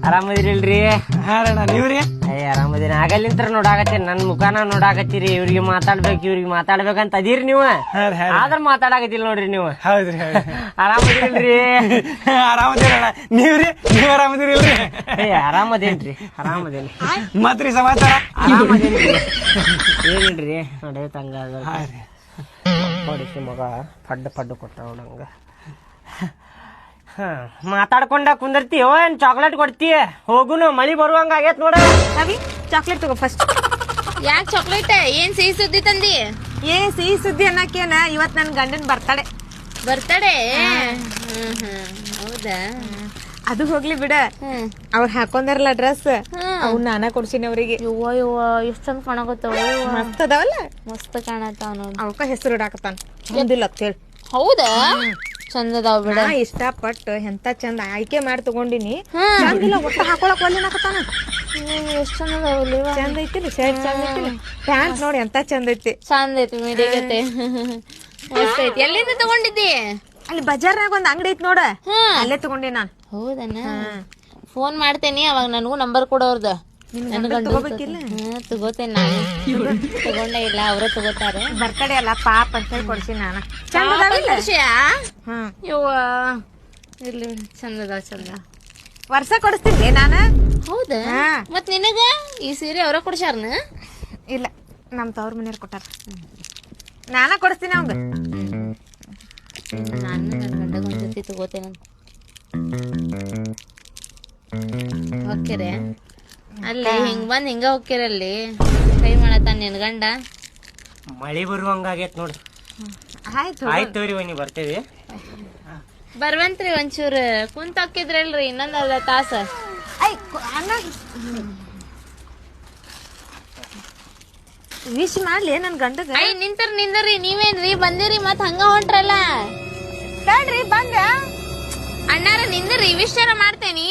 ಆರಾಮದಿರಿಲ್ರಿ? ಹಾರಣ್ಣ ನೀವ್ರಿ? ಆರಾಮದಿನ. ಆಗಲಿಂತ್ರ ನೋಡಾಕತ್ತೀರಿ, ನನ್ ಮುಖಾನ ನೋಡಾಕತ್ತೀರಿ. ಇವ್ರಿಗೆ ಮಾತಾಡ್ಬೇಕಂತ ಅದೀರಿ ನೀವು, ಆದ್ರ ಮಾತಾಡಕತ್ತಿಲ್ಲ ನೋಡ್ರಿ ನೀವು. ಹೌದ್ರಿ ಆರಾಮದಿರಿಲ್ರಿ? ಆರಾಮದಿರಣ್ಣ. ನೀವ್ರಿ? ನೀವ್ ಆರಾಮದಿರಿಲ್ರಿ? ಆರಾಮದೇನ್ರಿ? ಮತ್ರಿ ಸಮಾಚಾರ? ಆರಾಮದೇನ್ರಿ? ಏನಿಲ್ರಿ ನಡೆಯತ್ ಹಂಗ ಮಗ ಪಡ್ಡು ಕೊಟ್ಟ ನೋಡಂಗ. ಮಾತಾಡ್ಕೊಂಡ ಕುಂದಿರ್ತೀಯೋ ಏನ್ ಚಾಕ್ಲೇಟ್ ಕೊಡ್ತೀಯ? ಹೋಗುನು, ಮಳಿ ಬರುವಂಗ ಆಗೇತ್ ನೋಡ. ರವಿ ಚಾಕ್ಲೇಟ್ ತಗೋ ಫಸ್ಟ್. ಯಾಕೆ ಚಾಕ್ಲೇಟ್? ಏನ್ ಸಿಹಿ ಸುದ್ದಿ ತಂದಿ? ಸಿಹಿ ಸುದ್ದಿ ಅನ್ನಕೇನ, ಇವತ್ ನನ್ ಗಂಡನ್ ಬರ್ತಡೆ. ಹೌದಾ? ಅದು ಹೋಗ್ಲಿ ಬಿಡ, ಅವ್ರ ಹಾಕೊಂಡಾರಲ್ಲ ಡ್ರೆಸ್, ಅವ್ ನಾನ ಕೊಡ್ಸಿನಿ ಅವ್ರಿಗೆ. ಯವ್ವ ಎಷ್ಟ್ ಚಂದ ಕಾಣಕತ್ತಾವ. ಮಸ್ತ್ ಅದಾವಲ್ಲ? ಮಸ್ತ್ ಕಾಣತಾವ ನೋಡಿ. ಅವಕ್ಕ ಹೆಸರು ಇಡಾಕತ್ತಾನ ಮುಂದಿಲ್ಲ ಅಂತ ಹೇಳಿ. ಹೌದಾ? ಚಂದ ಅದಾವ ಬಿಡ. ಇಷ್ಟಪಟ್ಟು ಎಂತ ಚಂದ ಆಯ್ಕೆ ಮಾಡಿ ತಗೊಂಡಿನಿ. ಚಂದಿಲ್ಲ, ಒಟ್ಟ ಹಾಕೊಳಕ್ ಒಲ್ಲಿನಾಕತ್ತಾನ. ಎಷ್ಟ್ ಚಂದ ಅದಾವ. ಚಂದ ಐತಿಲ್ಲ, ಶರ್ಟ್ ಚಂದ ಐತಿಲ್ಲ, ಪ್ಯಾಂಟ್ ನೋಡಿ ಎಂತ ಚಂದ ಐತಿ. ಚಂದ ಐತಿ, ಮಿಡಿಗತೆ ಮಸ್ತ್ ಐತಿ. ಎಲ್ಲಿಂದ ತಗೊಂಡಿದ್ದಿ? ಅಲ್ಲಿ ಬಜಾರ್ನಾಗ ಒಂದ್ ಅಂಗಡಿ ಐತಿ ನೋಡ, ಅಲ್ಲೇ ತಗೊಂಡಿ ನಾನ್. ಹೌದನ? ಫೋನ್ ಮಾಡ್ತೇನಿ, ಅವಾಗ ನನಗೂ ನಂಬರ್ ಕೊಡೋರ್ದ. ತಗೋಬೇಕಿಲ್ಲ? ತಗೋತೇನೆ ನಾನು. ತಗೊಂಡೇ ಇಲ್ಲ, ಅವ್ರ ತಗೋತಾರ. ಬರ್ತಡೇ ಅಲ್ಲ ಪಾಪ ಅಂತ ಹೇಳಿ ಕೊಡ್ಸಿ ನಾನ. ಯವ್ವ ಇರ್ಲಿ, ಚಂದ ಅದಾವ ಚಂದ. ವರ್ಷ ಕೊಡಿಸ್ತೀನಿ ನಾನ. ಹೌದಾ? ಮತ್ ನಿನಗ ಈ ಸೀರೆ ಅವ್ರ ಕೊಡ್ಸಾರ್ನ? ಇಲ್ಲ, ನಮ್ ತವ್ರ ಮನೆಯವ್ರ ಕೊಟ್ಟಾರ. ನಾನ ಕೊಡಿಸ್ತೀನಿ ಅವಂಗ. ನಾನು ನನ್ನ ಗಂಡಗ ಒಂದ್ಸತಿ ತಗೋತೇನೆ. ಹೋಗ್ಯಾರೆ ಅಲ್ಲಿ ಹಿಂಗ್ ಬಂದ್ ಹಿಂಗ ಹೋಗ್ಯಾರಲ್ಲಿ ಕೈ ಮಾಡತಾನ ನಿನ್ ಗಂಡ. ಮಳಿ ಬರುವಂಗ ಆಗೇತ್ ನೋಡ್ರಿ. ಆಯ್ತವ್ರಿ, ಬನ್ನಿ ಬರ್ತೇವಿ. ಬರ್ವಂತ್ರಿ, ಒಂಚೂರು ಕುಂತ ಹಾಕಿದ್ರಲ್ರಿ ಇನ್ನೊಂದ್ ಅರ್ಧ ತಾಸ. ವಿಶ್ ಮಾಡ್ಲಿ ನನ್ ಗಂಡಗ. ನಿಂದರಿ ನೀವೇನ್ರಿ ಬಂದಿರಿ ಮತ್ ಹಂಗ ಹೊಂಟ್ರಲ್ಲ. ತಡ್ರಿ ಬಂದ ಅಣ್ಣಾರ ನಿಂದರಿ, ವಿಶ್ ಮಾಡ್ತೇನಿ.